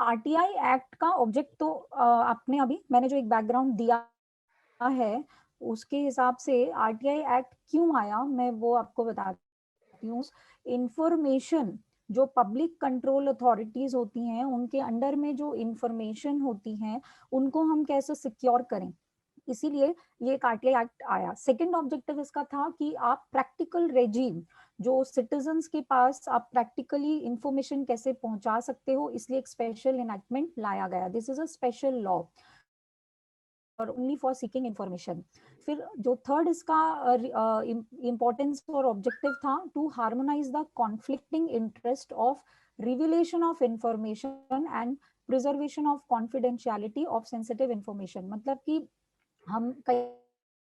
RTI act का object तो आपने अभी मैंने जो एक बैकग्राउंड दिया है उसके हिसाब से आरटीआई एक्ट क्यों आया मैं वो आपको बताती हूँ। इंफॉर्मेशन जो पब्लिक कंट्रोल अथॉरिटीज होती हैं उनके अंडर में जो इंफॉर्मेशन होती हैं उनको हम कैसे सिक्योर करें, इसीलिए ये आरटीआई एक्ट आया। सेकंड ऑब्जेक्टिव इसका था कि आप प्रैक्टिकल रेजीम जो सिटीजन्स के पास आप प्रैक्टिकली इंफॉर्मेशन कैसे पहुंचा सकते हो, इसलिए एक स्पेशल इनैक्टमेंट लाया गया। This is a special law और ओनली फॉर सीकिंग इंफॉर्मेशन। फिर जो थर्ड इसका इम्पोर्टेंस और ऑब्जेक्टिव था to harmonise the conflicting interest of revelation of information and preservation of confidentiality of sensitive information. मतलब कि हम कई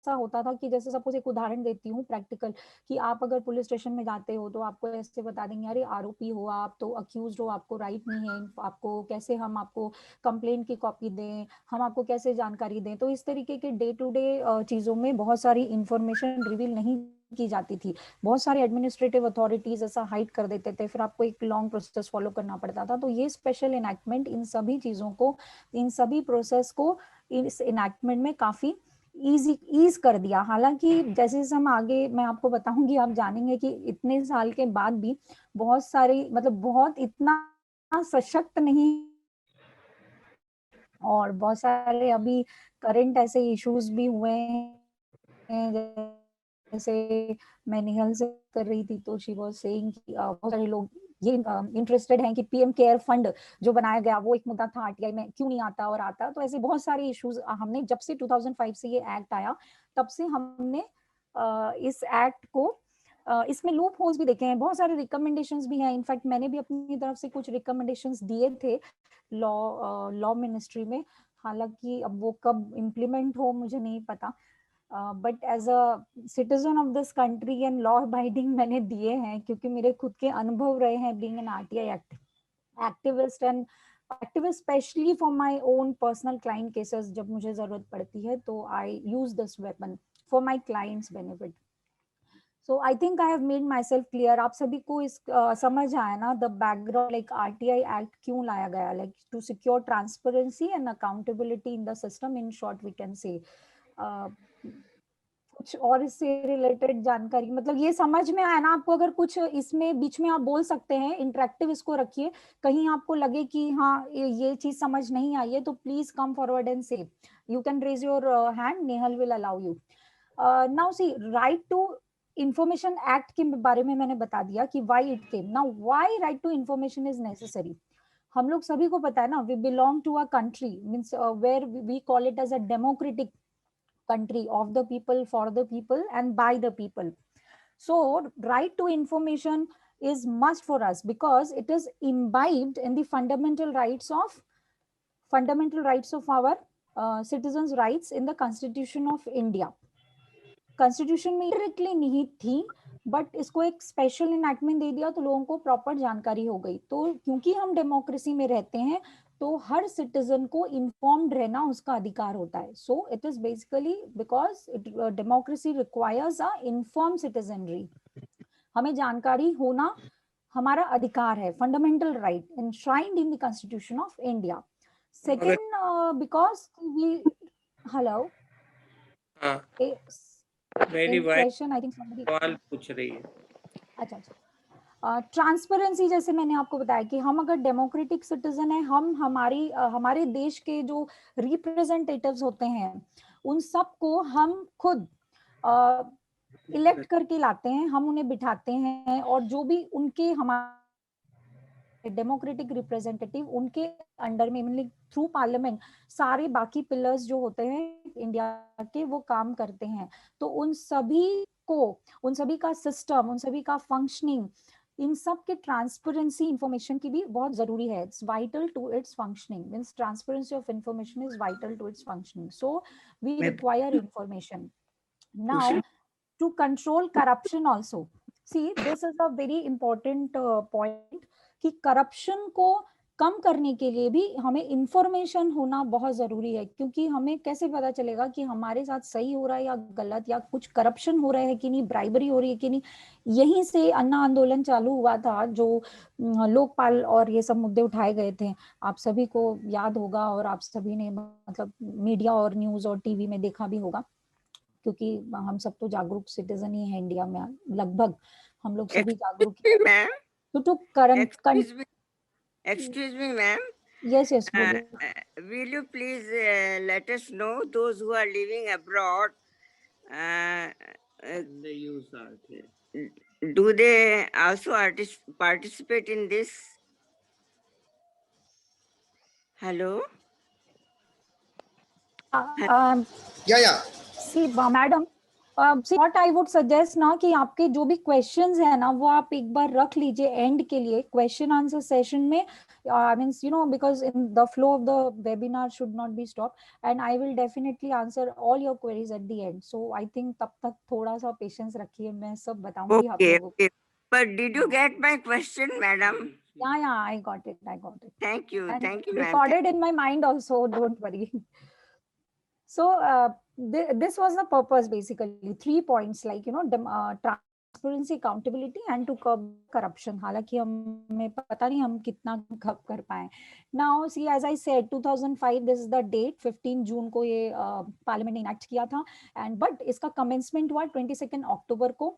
ऐसा होता था कि जैसे सपोज एक उदाहरण देती हूँ प्रैक्टिकल, कि आप अगर पुलिस स्टेशन में जाते हो तो आपको ऐसे बता देंगे अरे आरोपी हो आप तो अक्यूज हो, आपको राइट नहीं है, आपको कैसे हम आपको कंप्लेंट की कॉपी दें, हम आपको कैसे जानकारी दें। तो इस तरीके के डे टू डे चीजों में बहुत सारी इंफॉर्मेशन रिवील नहीं की जाती थी। बहुत सारे एडमिनिस्ट्रेटिव अथॉरिटीज ऐसा हाइड कर देते थे, फिर आपको एक लॉन्ग प्रोसेस फॉलो करना पड़ता था। तो ये स्पेशल इनैक्टमेंट इन सभी चीजों को, इन सभी प्रोसेस को इस इनैक्टमेंट में काफी ईज कर दिया। हालांकि जैसे जैसे हम आगे मैं आपको बताऊंगी आप जानेंगे कि इतने साल के बाद भी बहुत सारी मतलब बहुत इतना सशक्त नहीं, और बहुत सारे अभी करंट ऐसे इश्यूज भी हुए हैं। जैसे मैं निहल से कर रही थी तो शी वाज सेइंग कि बहुत सारे लोग ये इंटरेस्टेड हैं कि पीएम केयर फंड जो बनाया गया वो एक मुद्दा था आरटीआई में, क्यों नहीं आता और आता। तो ऐसे बहुत सारे इश्यूज हमने जब से 2005 से ये एक्ट आया तब से हमने इस एक्ट को इसमें लूप होल्स भी देखे हैं, बहुत सारे रिकमेंडेशंस भी हैं। इनफैक्ट मैंने भी अपनी तरफ से कुछ रिकमेंडेशंस दिए थे लॉ मिनिस्ट्री में। हालांकि अब वो कब इम्प्लीमेंट हो मुझे नहीं पता, but as a citizen of this country and law abiding मैंने दिए हैं, क्योंकि मेरे खुद के अनुभव रहे हैं being an RTI activist and activist specially for my own personal client cases. जब मुझे जरूरत पड़ती है तो I use this weapon for my clients benefit. So I think I have made myself clear. आप सभी को इस समझ आया ना the background, like RTI act क्यों लाया गया, like to secure transparency and accountability in the system. In short we can say कुछ और इससे रिलेटेड जानकारी, मतलब ये समझ में आया ना आपको? अगर कुछ इसमें बीच में आप बोल सकते हैं, इंटरेक्टिव इसको रखिए। कहीं आपको लगे कि हाँ ये चीज समझ नहीं आई है तो please come forward and say you can raise your hand, Nehal will allow you. Now see right to information act के बारे में मैंने बता दिया कि why it came. Now why right to information is necessary. हम लोग सभी को पता है ना, we belong to a country means where we call it as a democratic country, of the people, for the people and by the people. So right to information is must for us because it is imbibed in the fundamental rights of our citizens rights in the constitution of India. Constitution में directly निहित थी, but इसको एक special enactment दे दिया तो लोगों को proper जानकारी हो गई। तो क्योंकि हम डेमोक्रेसी में रहते हैं तो हर सिटीजन को इन्फॉर्म्ड रहना उसका अधिकार होता है। So it is basically because democracy requires a inform citizenry. हमें जानकारी होना हमारा अधिकार है, fundamental right enshrined in the constitution of India. अगर Second, because we hello हाँ मेरी second wife question I think somebody, सवाल पूछ रही है। अच्छा अच्छा, ट्रांसपेरेंसी जैसे मैंने आपको बताया कि हम अगर डेमोक्रेटिक सिटीजन है, हम हमारे देश के जो रिप्रेजेंटेटिव्स होते हैं उन सबको हम खुद इलेक्ट करके लाते हैं, हम उन्हें बिठाते हैं और जो भी उनके हमारे डेमोक्रेटिक रिप्रेजेंटेटिव उनके अंडर में मतलब थ्रू पार्लियामेंट सारे बाकी पिलर्स जो होते हैं इंडिया के वो काम करते हैं। तो उन सभी को, उन सभी का सिस्टम, उन सभी का फंक्शनिंग, इन सब के ट्रांसपेरेंसी इंफॉर्मेशन की भी बहुत जरूरी है। It's vital to its functioning, means transparency of information is vital to its functioning. So we may require information now question to control corruption also. See, this is a very important point कि corruption को कम करने के लिए भी हमें information होना बहुत जरूरी है, क्योंकि हमें कैसे पता चलेगा कि हमारे साथ सही हो रहा है या गलत, या कुछ करप्शन हो रहा है कि नहीं, ब्राइबरी हो रही है कि नहीं। यहीं से अन्ना आंदोलन चालू हुआ था, जो लोकपाल और ये सब मुद्दे उठाए गए थे, आप सभी को याद होगा, और आप सभी ने मतलब मीडिया और न्यूज और टीवी में देखा भी होगा, क्योंकि हम सब तो जागरूक सिटीजन ही है इंडिया में, लगभग हम लोग सभी जागरूक हैं। मैम, तो current excuse me ma'am, yes yes बोलिए। will you please let us know those who are living abroad, The use are there. do they also participate in this? Hello? Yeah. See madam, see what I would suggest ना, कि आपके जो भी questions है ना, वो आप एक बार रख लीजिए एंड के लिए, क्वेश्चन आंसर सेशन में, means you know, because in the flow of the webinar should not be stop, and I will definitely answer all your queries at the end. So I think तब तक थोड़ा सा patience रखिए, मैं सब बताऊंगी आप Okay, लोगों को। okay. But did you get my question, madam? Yeah, I got it. Thank you, And ma'am. recorded in my mind also, don't worry. So this was the purpose, basically 3 points, like, you know, transparency, accountability, and to curb corruption. हालांकि हमें पता नहीं हम कितना curb कर पाए. Now see, as I said, 2005, this is the date, 15 जून को ये पार्लियामेंट ने इनेक्ट किया था, and but इसका commencement हुआ 22 अक्टूबर को.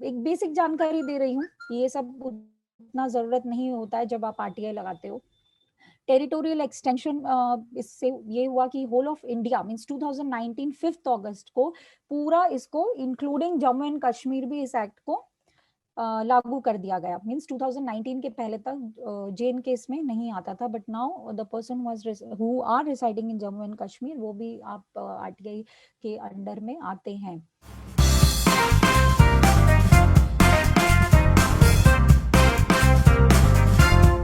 एक बेसिक जानकारी दे रही हूँ, ये सब उतना जरूरत नहीं होता है जब आप आरटीआई लगाते हो. टेरिटोरियल एक्सटेंशन, इससे ये हुआ कि होल ऑफ इंडिया मींस 2019 5 अगस्त को पूरा इसको इंक्लूडिंग जम्मू एंड कश्मीर भी इस एक्ट को लागू कर दिया गया. मींस 2019 के पहले तक जेन केस में नहीं आता था, but now the person who are residing in Jammu and Kashmir, वो भी आप आरटीआई के अंडर में आते हैं.